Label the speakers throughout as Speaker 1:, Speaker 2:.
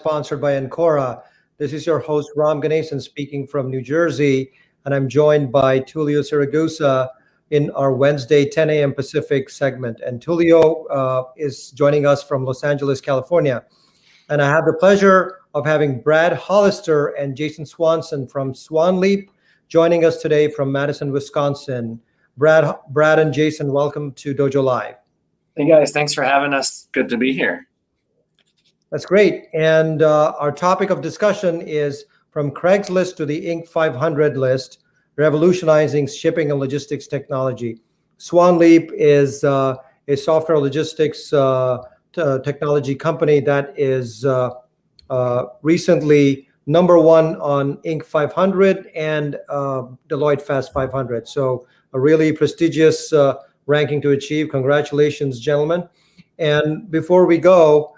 Speaker 1: sponsored by Ancora. This is your host, Ram Ganesan, speaking from New Jersey, and I'm joined by Tulio Siragusa in our Wednesday 10 a.m. Pacific segment. And Tulio is joining us from Los Angeles, California. And I have the pleasure of having Brad Hollister and Jason Swanson from SwanLeap joining us today from Madison, Wisconsin. Brad and Jason, welcome to DojoLIVE.
Speaker 2: Hey guys, thanks for having us.
Speaker 3: Good to be here.
Speaker 1: That's great. And our topic of discussion is from Craigslist to the Inc. 500 list, revolutionizing shipping and logistics technology. SwanLeap is a software logistics technology company that is recently number one on Inc. 500 and Deloitte Fast 500. So a really prestigious ranking to achieve. Congratulations, gentlemen. And before we go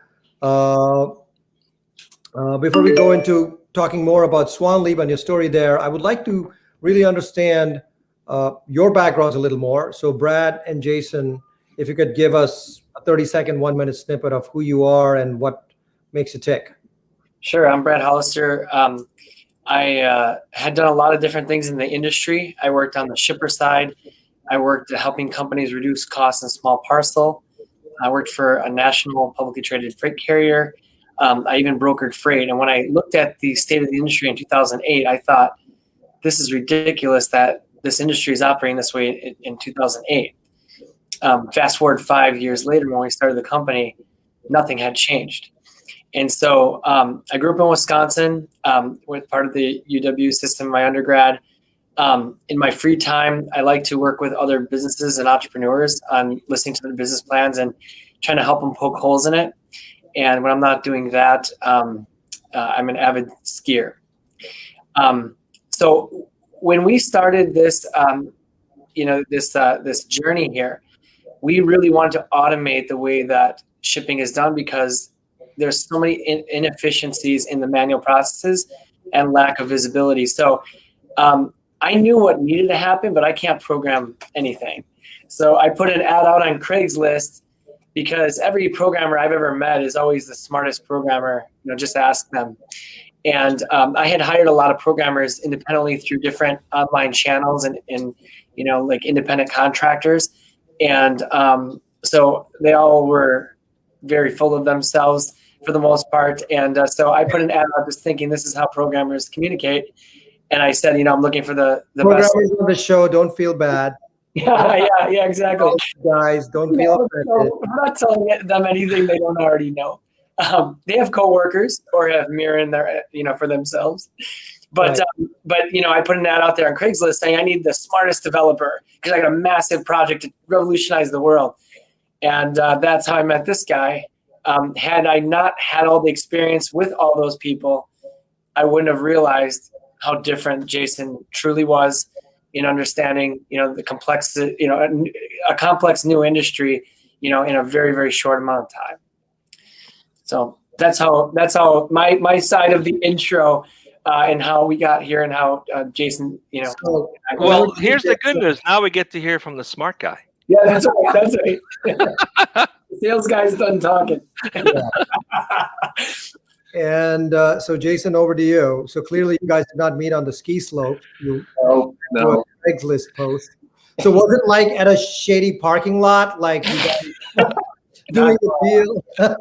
Speaker 1: into talking more about SwanLeap and your story there, I would like to really understand your backgrounds a little more. So Brad and Jason, if you could give us a 30-second, 1-minute snippet of who you are and what makes you tick.
Speaker 2: Sure, I'm Brad Hollister. I had done a lot of different things in the industry. I worked on the shipper side. I worked helping companies reduce costs in small parcel. I worked for a national publicly traded freight carrier. I even brokered freight. And when I looked at the state of the industry in 2008, I thought, this is ridiculous that this industry is operating this way in 2008. Fast forward 5 years later, when we started the company, nothing had changed. And so I grew up in Wisconsin with part of the UW system in my undergrad. In my free time, I like to work with other businesses and entrepreneurs on listening to their business plans and trying to help them poke holes in it. And when I'm not doing that, I'm an avid skier. So when we started this, this journey here, we really wanted to automate the way that shipping is done because there's so many inefficiencies in the manual processes and lack of visibility. So I knew what needed to happen, but I can't program anything. So I put an ad out on Craigslist because every programmer I've ever met is always the smartest programmer. Just ask them. And I had hired a lot of programmers independently through different online channels and like independent contractors. And so they all were very full of themselves for the most part. And so I put an ad out just thinking this is how programmers communicate. And I said, I'm looking for the
Speaker 1: programmers
Speaker 2: best.
Speaker 1: On the show, don't feel bad.
Speaker 2: Yeah, exactly.
Speaker 1: Guys, don't feel offended.
Speaker 2: I'm not telling them anything they don't already know. They have coworkers or have mirror in there, for themselves. But right. I put an ad out there on Craigslist saying I need the smartest developer because I got a massive project to revolutionize the world. And that's how I met this guy. Had I not had all the experience with all those people, I wouldn't have realized how different Jason truly was in understanding, the complex, a complex new industry, in a very, very short amount of time. So that's how my side of the intro and how we got here and how Jason,
Speaker 3: Well, here's the good news. Now we get to hear from the smart guy.
Speaker 2: Yeah, that's right. That's right. The sales guy's done talking.
Speaker 1: Yeah. And so, Jason, over to you. So clearly, you guys did not meet on the ski slope.
Speaker 3: No.
Speaker 1: A Craigslist post. So was it like at a shady parking lot, like you guys doing the deal?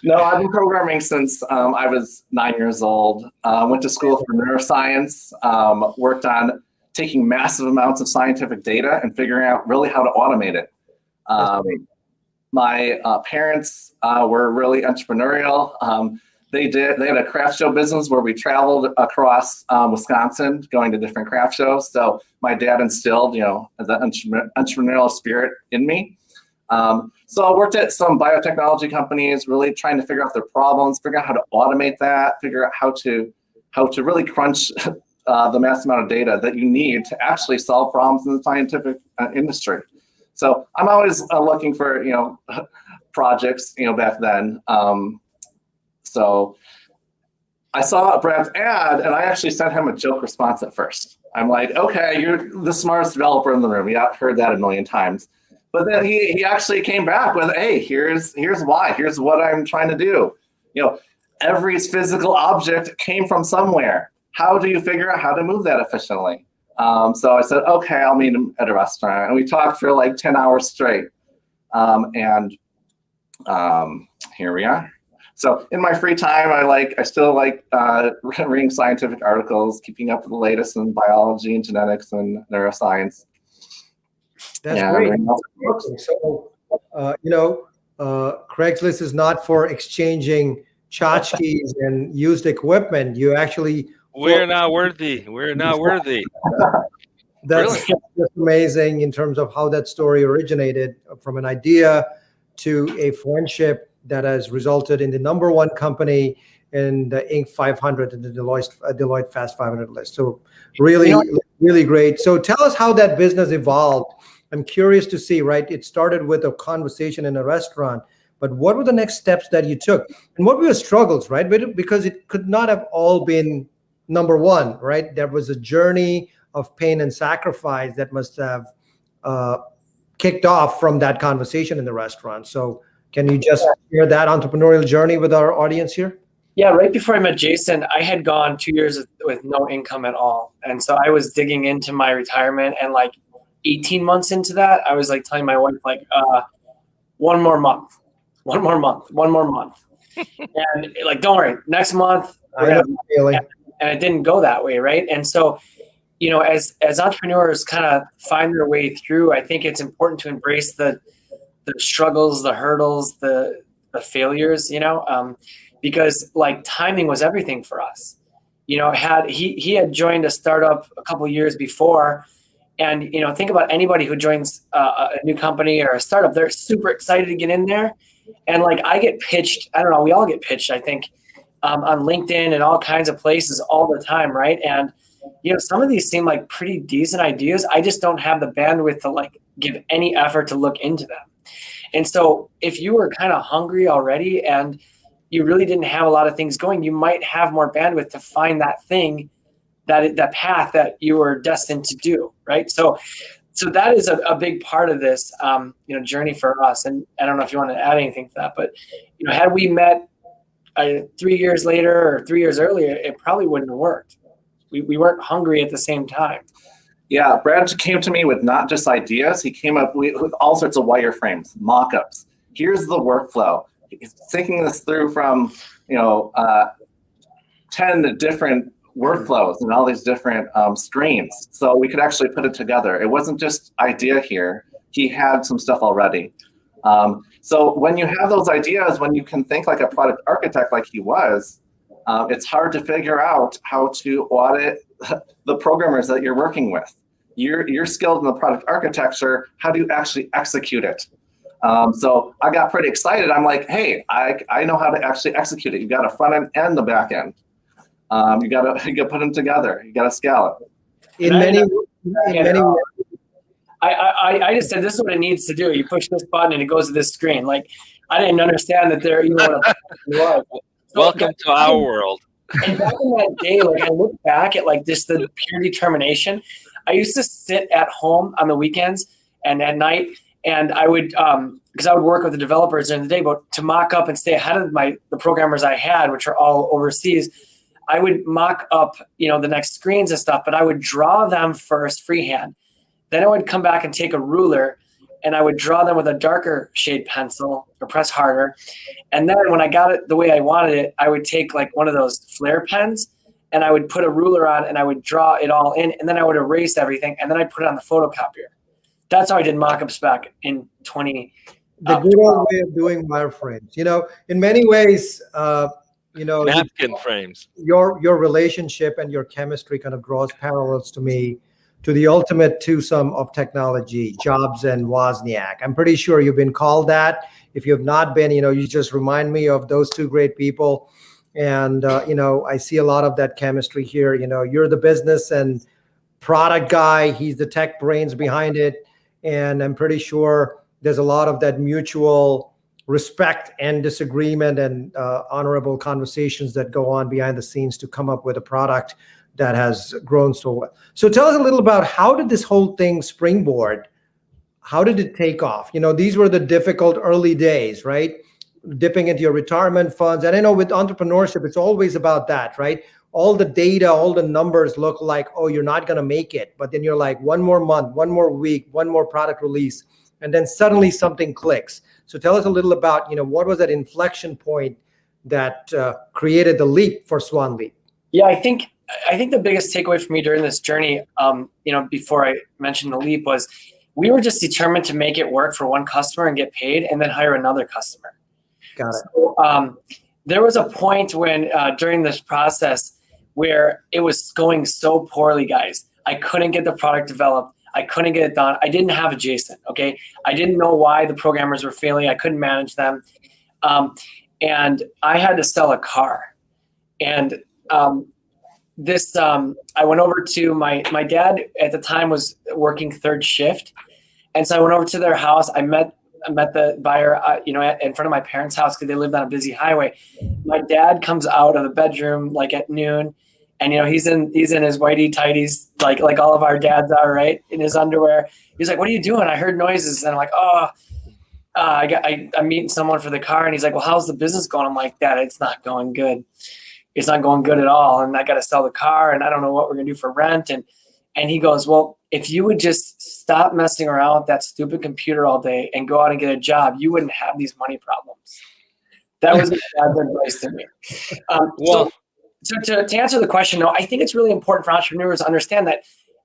Speaker 3: No, I've been programming since I was 9 years old. Went to school for neuroscience. Worked on taking massive amounts of scientific data and figuring out really how to automate it. My parents were really entrepreneurial. They had a craft show business where we traveled across Wisconsin, going to different craft shows. So my dad instilled, the entrepreneurial spirit in me. So I worked at some biotechnology companies, really trying to figure out their problems, figure out how to automate that, figure out how to really crunch the mass amount of data that you need to actually solve problems in the scientific industry. So I'm always looking for, projects, back then. So I saw Brad's ad and I actually sent him a joke response at first. I'm like, okay, you're the smartest developer in the room. Yeah, I've heard that a million times. But then he actually came back with, hey, here's why. Here's what I'm trying to do. every physical object came from somewhere. How do you figure out how to move that efficiently? So I said, okay, I'll meet him at a restaurant. And we talked for like 10 hours straight. Here we are. So in my free time, I still like reading scientific articles, keeping up with the latest in biology and genetics and neuroscience.
Speaker 1: That's great. So, Craigslist is not for exchanging tchotchkes and used equipment. You actually...
Speaker 4: We're not worthy. We're not worthy.
Speaker 1: That's just amazing in terms of how that story originated from an idea to a friendship that has resulted in the #1 company in the Inc. 500 and the Deloitte Fast 500 list. So really, really great. So tell us how that business evolved. I'm curious to see, right? It started with a conversation in a restaurant, but what were the next steps that you took? And what were your struggles, right? Because it could not have all been #1, right? There was a journey of pain and sacrifice that must have kicked off from that conversation in the restaurant. So can you just share that entrepreneurial journey with our audience here?
Speaker 2: Yeah, right before I met Jason, I had gone 2 years with no income at all. And so I was digging into my retirement, and like 18 months into that, I was like telling my wife, like, one more month. And like, don't worry, next month, and it didn't go that way, right? And so, as entrepreneurs kind of find their way through, I think it's important to embrace the struggles, the hurdles, the failures, because like timing was everything for us. He had joined a startup a couple of years before, and think about anybody who joins a new company or a startup, they're super excited to get in there, and like I get pitched, I don't know, we all get pitched, I think, on LinkedIn and all kinds of places all the time, right? And some of these seem like pretty decent ideas. I just don't have the bandwidth to like give any effort to look into them. And so if you were kind of hungry already and you really didn't have a lot of things going, you might have more bandwidth to find that thing, that path that you were destined to do, right? So that is a big part of this, journey for us. And I don't know if you want to add anything to that, but had we met 3 years later or 3 years earlier, it probably wouldn't have worked. We weren't hungry at the same time.
Speaker 3: Yeah, Brad came to me with not just ideas. He came up with all sorts of wireframes, mock-ups. Here's the workflow. He's thinking this through from 10 different workflows and all these different streams. So we could actually put it together. It wasn't just idea here. He had some stuff already. So when you have those ideas, when you can think like a product architect like he was, it's hard to figure out how to audit the programmers that you're working with. You're skilled in the product architecture. How do you actually execute it? So I got pretty excited. I'm like, hey, I know how to actually execute it. You got a front end and the back end. You got to put them together. You got to scale it.
Speaker 1: In many ways.
Speaker 2: I just said, this is what it needs to do. You push this button and it goes to this screen. Like, I didn't understand that there even what a was.
Speaker 4: Welcome to our world.
Speaker 2: And back in that day, like I look back at like just the pure determination. I used to sit at home on the weekends and at night, and I would because I would work with the developers during the day, but to mock up and stay ahead of the programmers I had, which are all overseas, I would mock up the next screens and stuff, but I would draw them first freehand. Then I would come back and take a ruler and I would draw them with a darker shade pencil or press harder. And then when I got it the way I wanted it, I would take like one of those flare pens and I would put a ruler on and I would draw it all in, and then I would erase everything and then I'd put it on the photocopier. That's how I did mock-ups back in 20.
Speaker 1: The good old way of doing wireframes. In many ways,
Speaker 4: napkin frames.
Speaker 1: Your relationship and your chemistry kind of draws parallels to me to the ultimate twosome of technology, Jobs and Wozniak. I'm pretty sure you've been called that. If you have not been, you just remind me of those two great people. And, I see a lot of that chemistry here. You're the business and product guy. He's the tech brains behind it. And I'm pretty sure there's a lot of that mutual respect and disagreement and honorable conversations that go on behind the scenes to come up with a product that has grown so well. So tell us a little about, how did this whole thing springboard? How did it take off? These were the difficult early days, right? dipping into your retirement funds. And I know with entrepreneurship, it's always about that, right? All the data, all the numbers look like, oh, you're not going to make it. But then you're like, one more month, one more week, one more product release. And then suddenly something clicks. So tell us a little about, what was that inflection point that created the leap for SwanLeap?
Speaker 2: Yeah, I think the biggest takeaway for me during this journey, before I mentioned the leap, was we were just determined to make it work for one customer and get paid, and then hire another customer.
Speaker 1: Got it.
Speaker 2: So, there was a point when during this process where it was going so poorly, guys. I couldn't get the product developed. I couldn't get it done. I didn't have a Jason. Okay, I didn't know why the programmers were failing. I couldn't manage them, and I had to sell a car. And I went over to my dad at the time was working third shift. And so I went over to their house. I met the buyer, in front of my parents' house because they lived on a busy highway. My dad comes out of the bedroom like at noon, and he's in his whitey tighties like all of our dads are, right? In his underwear. He's like, "What are you doing?" I heard noises, and I'm like, "Oh, I'm meeting someone for the car." And he's like, "Well, how's the business going?" I'm like, "Dad, it's not going good. It's not going good at all. And I got to sell the car, and I don't know what we're gonna do for rent." And he goes, "Well, if you would just stop messing around with that stupid computer all day and go out and get a job, you wouldn't have these money problems." That was my dad's advice to me. So to answer the question, though, I think it's really important for entrepreneurs to understand that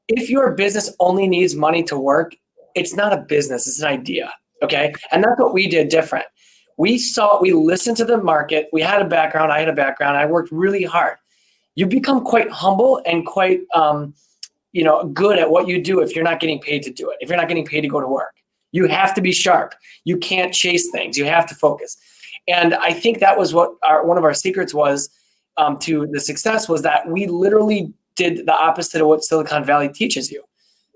Speaker 2: if your business only needs money to work, it's not a business, it's an idea, okay? And that's what we did different. We listened to the market. We had a background, I had a background, I worked really hard. You become quite humble and quite good at what you do if you're not getting paid to do it, if you're not getting paid to go to work. You have to be sharp. You can't chase things. You have to focus. And I think that was what one of our secrets was to the success, was that we literally did the opposite of what Silicon Valley teaches you.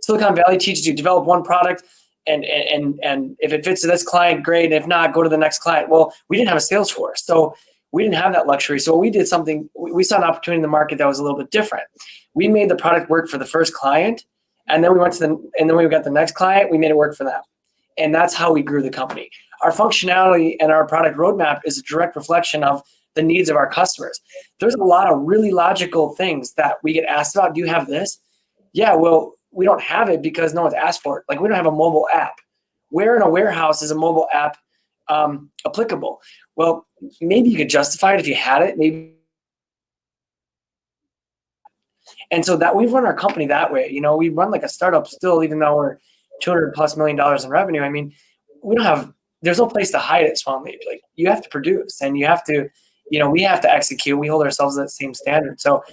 Speaker 2: Silicon Valley teaches you develop one product, and if it fits to this client, great. And if not, go to the next client. Well, we didn't have a sales force, so we didn't have that luxury. So we did something. We saw an opportunity in the market that was a little bit different. We made the product work for the first client, and then we got the next client. We made it work for them, and that's how we grew the company. Our functionality and our product roadmap is a direct reflection of the needs of our customers. There's a lot of really logical things that we get asked about. Do you have this? Yeah, well, we don't have it because no one's asked for it. Like, we don't have a mobile app. Where in a warehouse is a mobile app applicable? Well, maybe you could justify it if you had it. Maybe. And so that we've run our company that way. We run like a startup still, even though we're $200+ million in revenue. I mean, there's no place to hide at SwanLeap. Like, you have to produce, and you have to, we have to execute. We hold ourselves to that same standard. So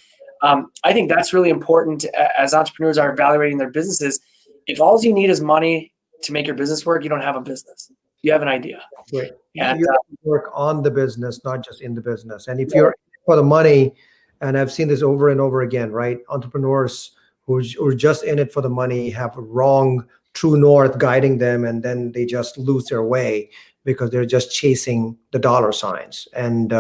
Speaker 2: I think that's really important as entrepreneurs are evaluating their businesses. If all you need is money to make your business work, you don't have a business. You have an idea.
Speaker 1: Right. And you have to work on the business, not just in the business. And if you're for the money, and I've seen this over and over again, right? Entrepreneurs who are just in it for the money have a wrong true north guiding them, and then they just lose their way because they're just chasing the dollar signs. And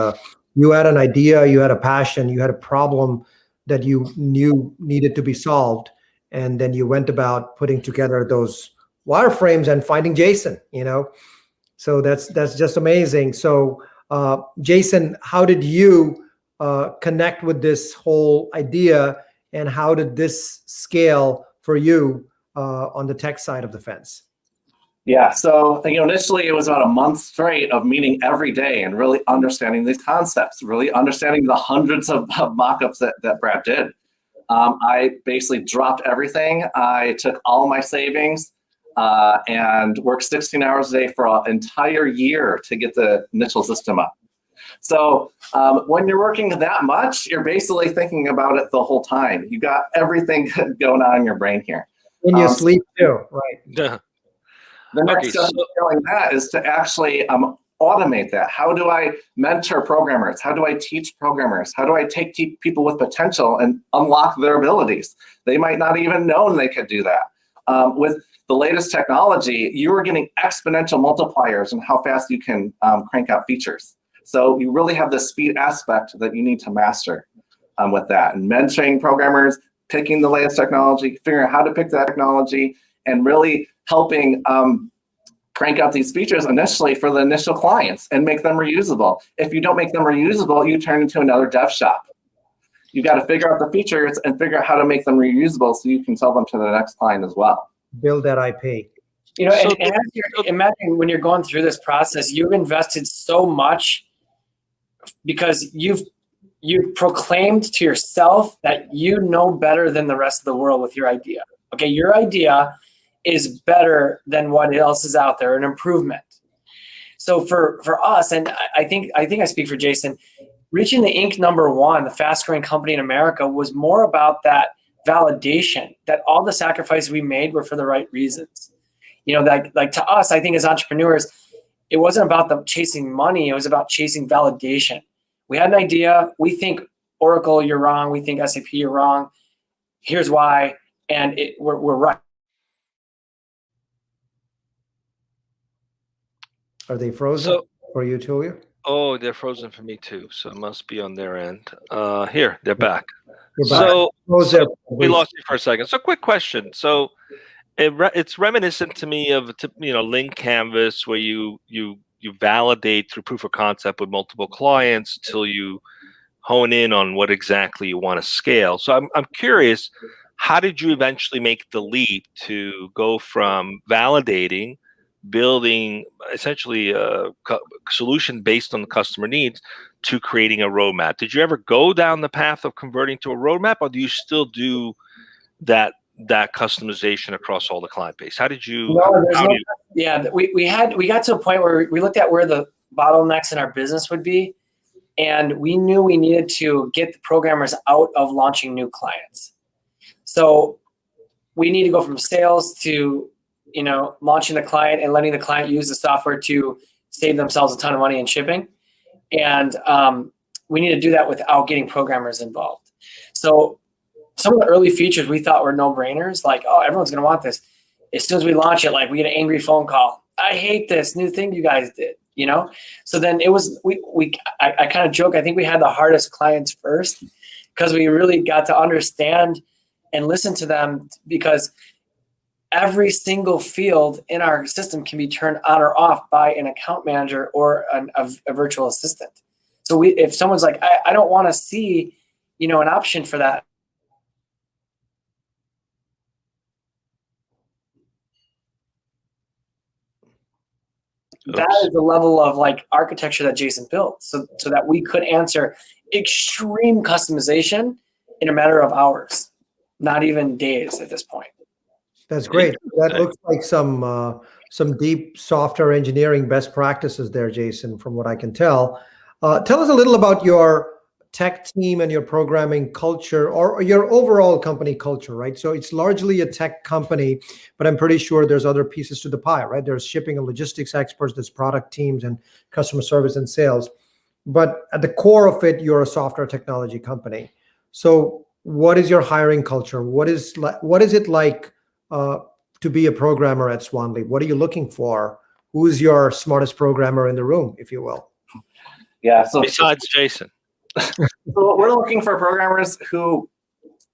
Speaker 1: you had an idea, you had a passion, you had a problem that you knew needed to be solved, and then you went about putting together those wireframes and finding Jason. So that's just amazing. So Jason, how did you connect with this whole idea, and how did this scale for you on the tech side of the fence?
Speaker 3: Yeah, so initially it was about a month straight of meeting every day and really understanding these concepts, really understanding the hundreds of mock-ups that Brad did. I basically dropped everything. I took all my savings and worked 16 hours a day for an entire year to get the initial system up. So when you're working that much, you're basically thinking about it the whole time. You got everything going on in your brain here.
Speaker 1: In your sleep too, right?
Speaker 4: Yeah.
Speaker 3: The next step of doing that is to actually automate that. How do I mentor programmers? How do I teach programmers? How do I take people with potential and unlock their abilities? They might not even know they could do that. With the latest technology, you are getting exponential multipliers in how fast you can crank out features. So you really have the speed aspect that you need to master with that. And mentoring programmers, picking the latest technology, figuring out how to pick that technology, and really helping crank out these features initially for the initial clients and make them reusable. If you don't make them reusable, you turn into another dev shop. You got to figure out the features and figure out how to make them reusable so you can sell them to the next client as well.
Speaker 1: Build that IP.
Speaker 2: You know, and as imagine when you're going through this process, you've invested so much because you've proclaimed to yourself that you know better than the rest of the world with your idea. Okay, your idea is better than what else is out there, an improvement. So for us, and I think I speak for Jason, reaching the Inc. #1, the fast growing company in America, was more about that validation that all the sacrifices we made were for the right reasons. You know, like to us, I think as entrepreneurs, it wasn't about them chasing money. It was about chasing validation. We had an idea. We think Oracle, you're wrong. We think SAP, you're wrong. Here's why. And we're right.
Speaker 1: Are they frozen for you, Tulio?
Speaker 4: Oh, they're frozen for me too. So it must be on their end. Here, they're back.
Speaker 1: You're back.
Speaker 4: So we
Speaker 1: Please.
Speaker 4: lost you for a second. So quick question. So it's reminiscent to me of Link Canvas, where you validate through proof of concept with multiple clients till you hone in on what exactly you want to scale. So I'm curious, how did you eventually make the leap to go from validating, building essentially a solution based on the customer needs, to creating a roadmap? Did you ever go down the path of converting to a roadmap, or do you still do that customization across all the client base? How did you?
Speaker 2: We got to a point where we looked at where the bottlenecks in our business would be, and we knew we needed to get the programmers out of launching new clients. So we need to go from sales to launching the client and letting the client use the software to save themselves a ton of money in shipping. And we need to do that without getting programmers involved. So some of the early features we thought were no-brainers, like, oh, everyone's going to want this. As soon as we launch it, like, we get an angry phone call. I hate this new thing you guys did, So then it was, I kind of joke, I think we had the hardest clients first because we really got to understand and listen to them, because every single field in our system can be turned on or off by an account manager or a virtual assistant. So if someone's like, I don't want to see, an option for that. That is the level of architecture that Jason built, so that we could answer extreme customization in a matter of hours, not even days at this point.
Speaker 1: That's great. That looks like some deep software engineering best practices there, Jason, from what I can tell. Tell us a little about your tech team and your programming culture, or your overall company culture, right? So it's largely a tech company, but I'm pretty sure there's other pieces to the pie, right? There's shipping and logistics experts, there's product teams and customer service and sales. But at the core of it, you're a software technology company. So what is your hiring culture? What is it like to be a programmer at SwanLeap? What are you looking for? Who's your smartest programmer in the room, if you will?
Speaker 3: Yeah. So
Speaker 4: besides Jason.
Speaker 3: So we're looking for programmers who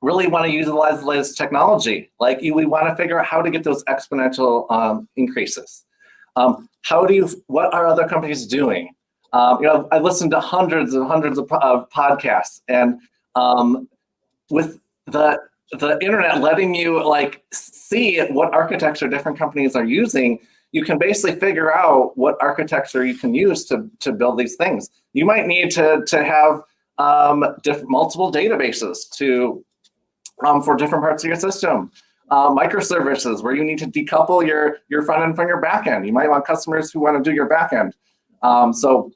Speaker 3: really want to utilize the latest technology. We want to figure out how to get those exponential increases. What are other companies doing? I listened to hundreds and hundreds of podcasts, and with the internet letting you see what architecture different companies are using, you can basically figure out what architecture you can use to build these things. You might need to have multiple databases for different parts of your system. Microservices where you need to decouple your front end from your back end. You might want customers who want to do your back end. So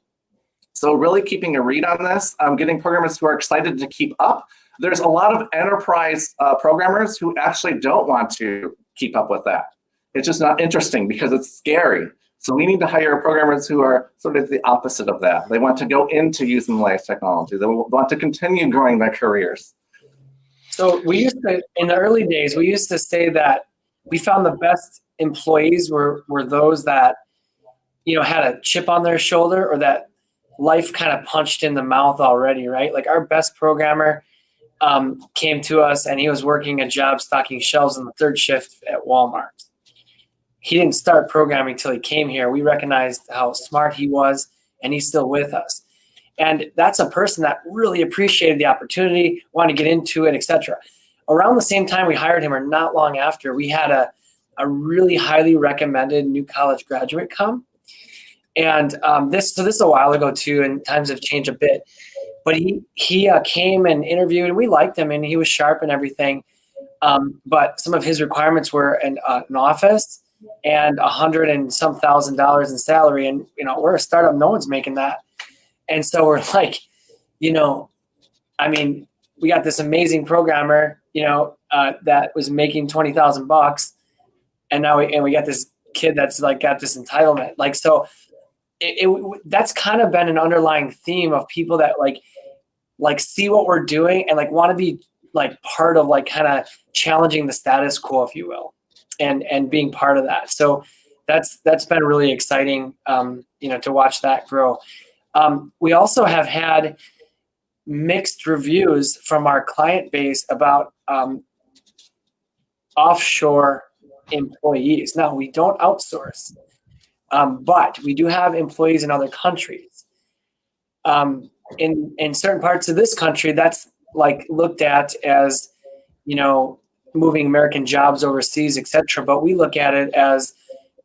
Speaker 3: really keeping a read on this, getting programmers who are excited to keep up. There's a lot of enterprise programmers who actually don't want to keep up with that. It's just not interesting because it's scary. So we need to hire programmers who are sort of the opposite of that. They want to go into using the latest technology. They want to continue growing their careers.
Speaker 2: So in the early days, we used to say that we found the best employees were those that, had a chip on their shoulder, or that life kind of punched in the mouth already, right? Like our best programmer came to us and he was working a job stocking shelves in the third shift at Walmart. he didn't start programming till he came here. We recognized how smart he was, and he's still with us. And that's a person that really appreciated the opportunity, wanted to get into it, etc. Around the same time we hired him, or not long after, we had a really highly recommended new college graduate come. And this is a while ago too, and times have changed a bit. But he came and interviewed, and we liked him, and he was sharp and everything. But some of his requirements were an office and $100,000 and some in salary. And, we're a startup. No one's making that. And so we're like, we got this amazing programmer, that was making $20,000, and now we got this kid that's like got this entitlement. Like, so that's kind of been an underlying theme of people that like see what we're doing and like want to be like part of like kind of challenging the status quo, if you will, and being part of that. So that's been really exciting, to watch that grow. We also have had mixed reviews from our client base about offshore employees. Now, we don't outsource, but we do have employees in other countries. In certain parts of this country, that's like looked at as, moving American jobs overseas, et cetera. But we look at it as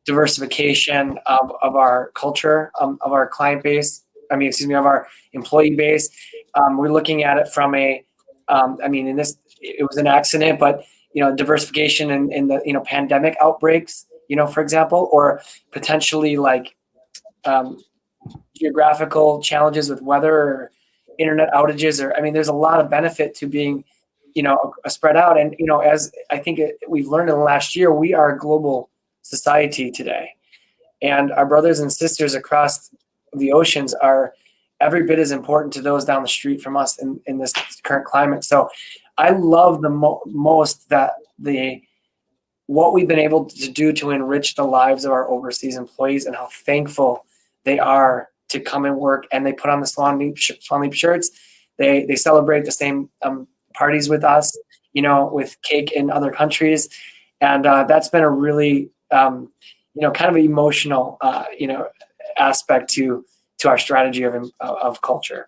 Speaker 2: diversification of our culture, of our client base. Of our employee base. We're looking at it from it was an accident, but, diversification in the, pandemic outbreaks, for example, or potentially like geographical challenges with weather or internet outages, there's a lot of benefit to being, spread out. And, as I think we've learned in the last year, we are a global society today, and our brothers and sisters across the oceans are every bit as important to those down the street from us in this current climate. So I love the most that what we've been able to do to enrich the lives of our overseas employees, and how thankful they are to come and work, and they put on the SwanLeap shirts. They celebrate the same parties with us, with cake in other countries. And that's been a really, kind of emotional, aspect to our strategy of culture.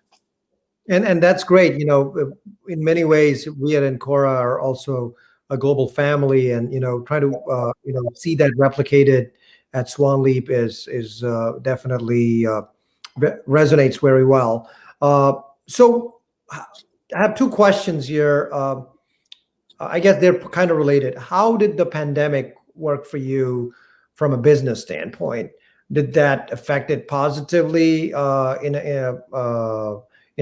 Speaker 1: And that's great. In many ways, we at Encora are also a global family, and trying to see that replicated at SwanLeap is definitely resonates very well. So I have two questions here. I guess they're kind of related. How did the pandemic work for you from a business standpoint? Did that affect it positively in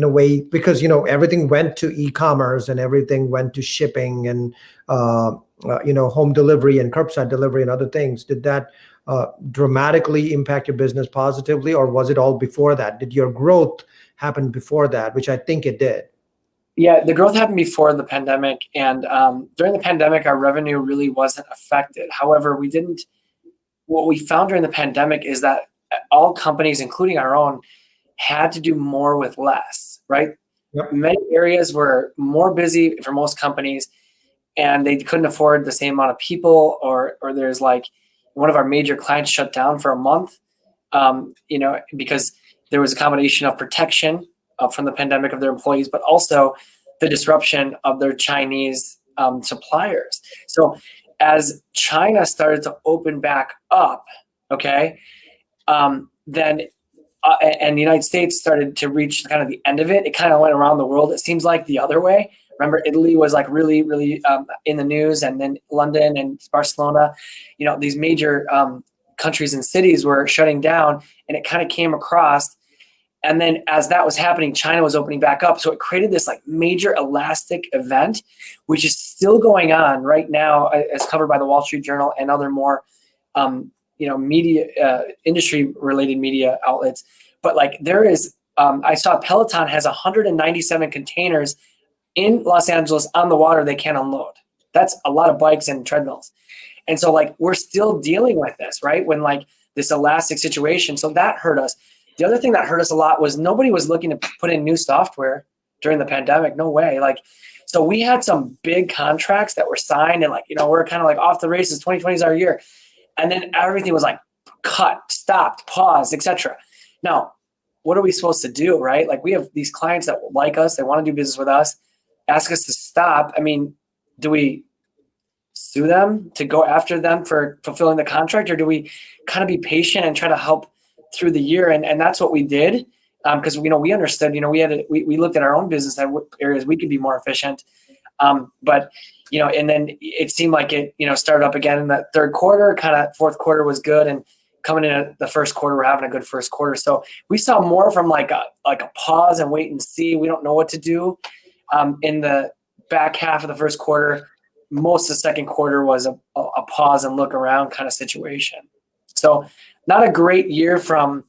Speaker 1: a way? Because everything went to e-commerce, and everything went to shipping, and home delivery and curbside delivery and other things. Did that dramatically impact your business positively, or was it all before that? Did your growth happen before that, which I think it did?
Speaker 2: Yeah, the growth happened before the pandemic, and during the pandemic, our revenue really wasn't affected. However, what we found during the pandemic is that all companies, including our own, had to do more with less, right?
Speaker 1: Yep.
Speaker 2: Many areas were more busy for most companies, and they couldn't afford the same amount of people, or there's like one of our major clients shut down for a month, because there was a combination of protection from the pandemic of their employees, but also the disruption of their Chinese suppliers. So as China started to open back up, then and the United States started to reach kind of the end of it, it kind of went around the world. It seems like the other way. Remember, Italy was like really, really in the news, and then London and Barcelona, these major countries and cities were shutting down, and it kind of came across. And then as that was happening, China was opening back up. So it created this like major elastic event, which is still going on right now, as covered by the Wall Street Journal and other more, media, industry related media outlets. But like there is, I saw Peloton has 197 containers in Los Angeles on the water they can't unload. That's a lot of bikes and treadmills. And so like, we're still dealing with this, right? When like this elastic situation. So that hurt us. The other thing that hurt us a lot was nobody was looking to put in new software during the pandemic. No way. Like, so we had some big contracts that were signed, and like, we're kind of like off the races. 2020 is our year. And then everything was like cut, stopped, paused, etc. Now, what are we supposed to do, right? Like we have these clients that like us, they want to do business with us, ask us to stop. I mean, do we sue them to go after them for fulfilling the contract, or do we kind of be patient and try to help through the year? And that's what we did, because we understood, we looked at our own business and what areas we could be more efficient. But and then it seemed like it started up again in the third quarter. Kind of fourth quarter was good, and coming in the first quarter, we're having a good first quarter. So we saw more from like a pause and wait and see. We don't know what to do. In the back half of the first quarter, most of the second quarter was a pause and look around kind of situation. So not a great year from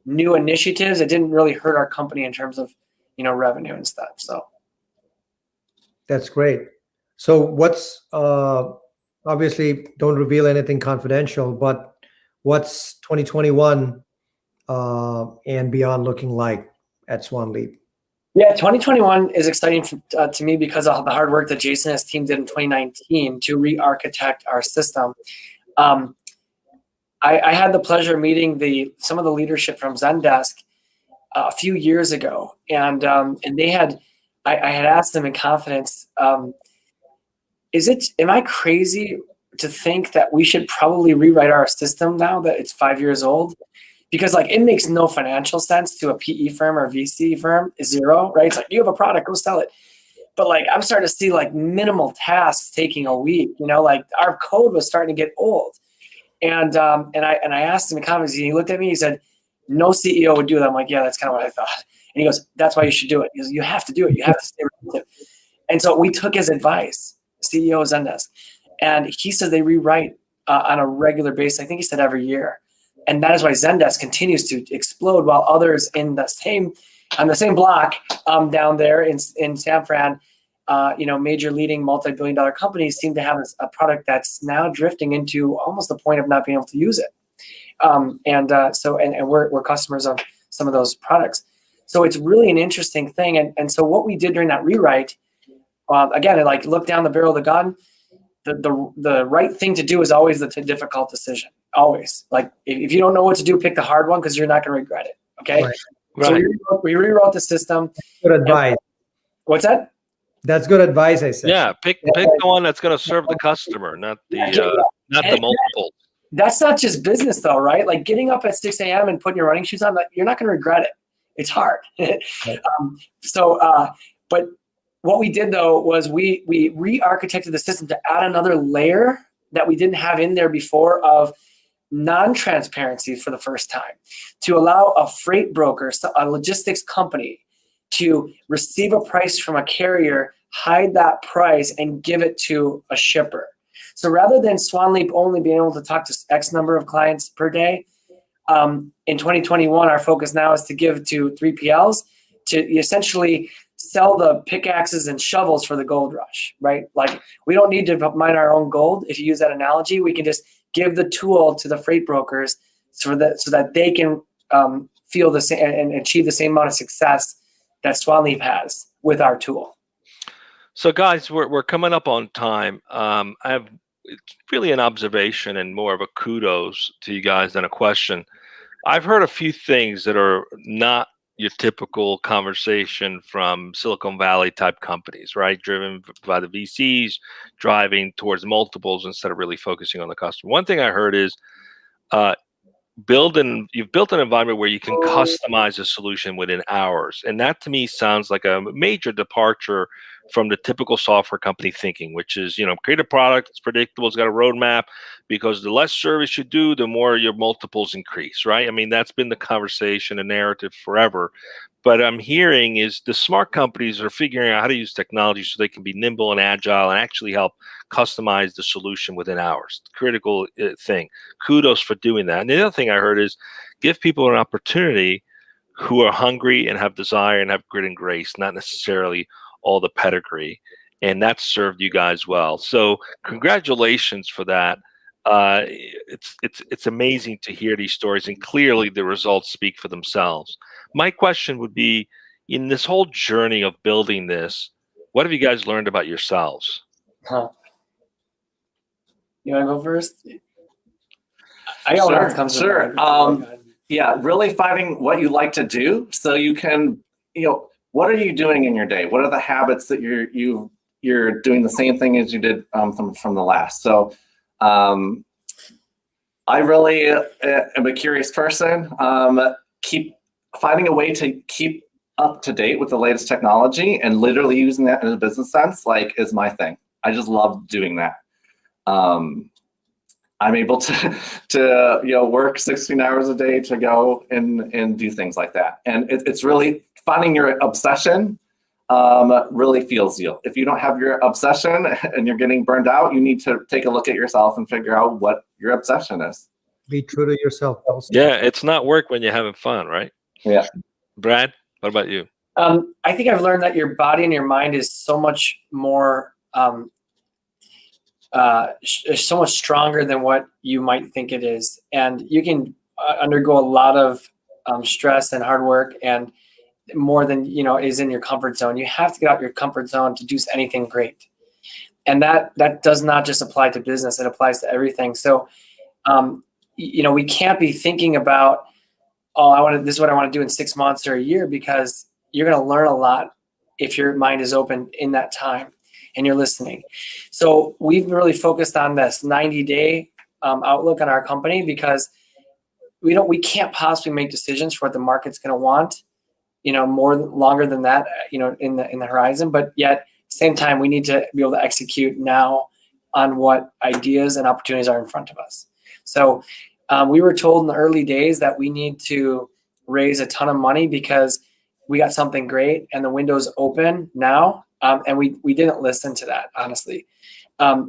Speaker 2: new initiatives. It didn't really hurt our company in terms of revenue and stuff. So
Speaker 1: that's great. So what's obviously don't reveal anything confidential, but what's 2021 and beyond looking like at SwanLeap?
Speaker 2: Yeah, 2021 is exciting to me because of the hard work that Jason and his team did in 2019 to re-architect our system. I had the pleasure of meeting some of the leadership from Zendesk a few years ago, and they had I had asked them in confidence, am I crazy to think that we should probably rewrite our system now that it's 5 years old? Because it makes no financial sense to a PE firm or VC firm, zero, right? It's like, you have a product, go sell it. But I'm starting to see minimal tasks taking a week, our code was starting to get old. And I asked him in confidence, and he looked at me, he said, no CEO would do that. I'm like, yeah, that's kind of what I thought. And he goes, that's why you should do it. He goes, you have to do it. You have to stay relative. And so we took his advice, CEO of Zendesk. And he says they rewrite on a regular basis. I think he said every year. And that is why Zendesk continues to explode, while others on the same block down there in San Fran, major leading multi-billion-dollar companies seem to have a product that's now drifting into almost the point of not being able to use it. And we're customers of some of those products. So it's really an interesting thing. And so what we did during that rewrite, again, look down the barrel of the gun. The right thing to do is always the difficult decision. Always. If you don't know what to do, pick the hard one, because you're not going to regret it. Okay. Right. So we rewrote the system.
Speaker 1: Good advice.
Speaker 2: What's that?
Speaker 1: That's good advice, I said.
Speaker 4: Yeah, pick the one that's going to serve the customer, not the multiple.
Speaker 2: That's not just business, though, right? Getting up at 6 a.m. and putting your running shoes on, you're not going to regret it. It's hard. But what we did, though, was we re-architected the system to add another layer that we didn't have in there before of non-transparency for the first time, to allow a freight broker, a logistics company, to receive a price from a carrier, hide that price, and give it to a shipper. So rather than SwanLeap only being able to talk to X number of clients per day, in 2021, our focus now is to give to 3PLs to essentially sell the pickaxes and shovels for the gold rush, right? We don't need to mine our own gold. If you use that analogy, we can just give the tool to the freight brokers so that they can feel the same and achieve the same amount of success that SwanLeap has with our tool.
Speaker 4: So guys, we're coming up on time. It's really an observation and more of a kudos to you guys than a question. I've heard a few things that are not your typical conversation from Silicon Valley type companies, right? Driven by the VCs, driving towards multiples instead of really focusing on the customer. One thing I heard is you've built an environment where you can customize a solution within hours. And that to me sounds like a major departure from the typical software company thinking, which is, create a product, it's predictable, it's got a roadmap, because the less service you do, the more your multiples increase, right? I mean, that's been the conversation and narrative forever. But I'm hearing is the smart companies are figuring out how to use technology so they can be nimble and agile and actually help customize the solution within hours. Critical thing. Kudos for doing that. And the other thing I heard is give people an opportunity who are hungry and have desire and have grit and grace, not necessarily all the pedigree. And that served you guys well. So congratulations for that. It's amazing to hear these stories, and clearly the results speak for themselves. My question would be, in this whole journey of building this, what have you guys learned about yourselves?
Speaker 2: You want to go first? I got one that comes
Speaker 3: Sure.
Speaker 2: to mind.
Speaker 3: Yeah, really finding what you like to do so you can, what are you doing in your day? What are the habits that you're doing the same thing as you did from the last? So I really am a curious person. Keep finding a way to keep up to date with the latest technology and literally using that in a business sense, like, is my thing. I just love doing that. I'm able to work 16 hours a day to go and do things like that. And it's really finding your obsession really fuels you. If you don't have your obsession and you're getting burned out, you need to take a look at yourself and figure out what your obsession is.
Speaker 1: Be true to yourself also.
Speaker 4: Yeah, it's not work when you're having fun, right?
Speaker 3: Yeah.
Speaker 4: Brad, what about you?
Speaker 2: I think I've learned that your body and your mind is so much more, so much stronger than what you might think it is. And you can undergo a lot of stress and hard work, and more than is in your comfort zone. You have to get out your comfort zone to do anything great. And that does not just apply to business, it applies to everything. So we can't be thinking about, this is what I want to do in 6 months or a year, because you're going to learn a lot if your mind is open in that time and you're listening. So we've really focused on this 90-day outlook on our company, because we can't possibly make decisions for what the market's going to want, longer than that, in the horizon. But yet, at the same time, we need to be able to execute now on what ideas and opportunities are in front of us. So we were told in the early days that we need to raise a ton of money because we got something great and the window's open now. And we didn't listen to that, honestly.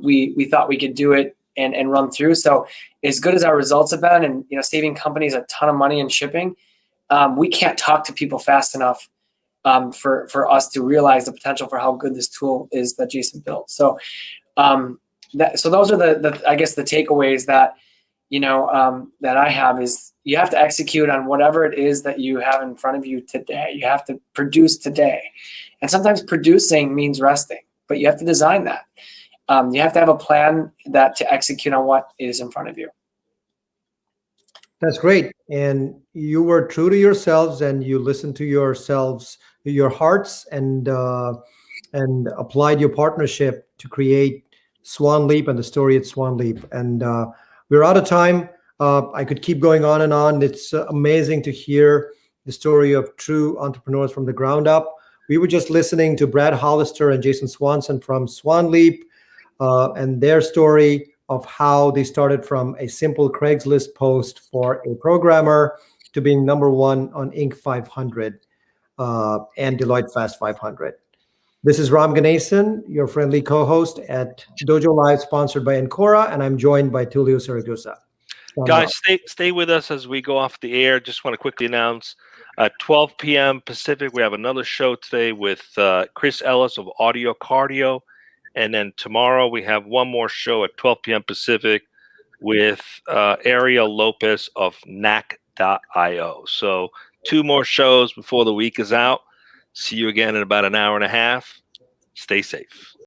Speaker 2: We thought we could do it and run through. So as good as our results have been, and saving companies a ton of money in shipping, we can't talk to people fast enough for us to realize the potential for how good this tool is that Jason built. So so those are the I guess the takeaways that that I have is you have to execute on whatever it is that you have in front of you today. You have to produce today. And sometimes producing means resting, but you have to design that. You have to have a plan to execute on what is in front of you.
Speaker 1: That's great. And you were true to yourselves and you listened to yourselves, your hearts, and applied your partnership to create SwanLeap and the story at SwanLeap. And we're out of time. I could keep going on and on. It's amazing to hear the story of true entrepreneurs from the ground up. We were just listening to Brad Hollister and Jason Swanson from SwanLeap and their story of how they started from a simple Craigslist post for a programmer to being #1 on Inc. 500 and Deloitte Fast 500. This is Ram Ganesan, your friendly co-host at DojoLIVE, sponsored by Encora, and I'm joined by Tulio Saragusa.
Speaker 4: Guys, stay with us as we go off the air. Just want to quickly announce at 12 p.m. Pacific, we have another show today with Chris Ellis of Audio Cardio. And then tomorrow we have one more show at 12 p.m. Pacific with Ariel Lopez of knack.io. So 2 more shows before the week is out. See you again in about an hour and a half. Stay safe.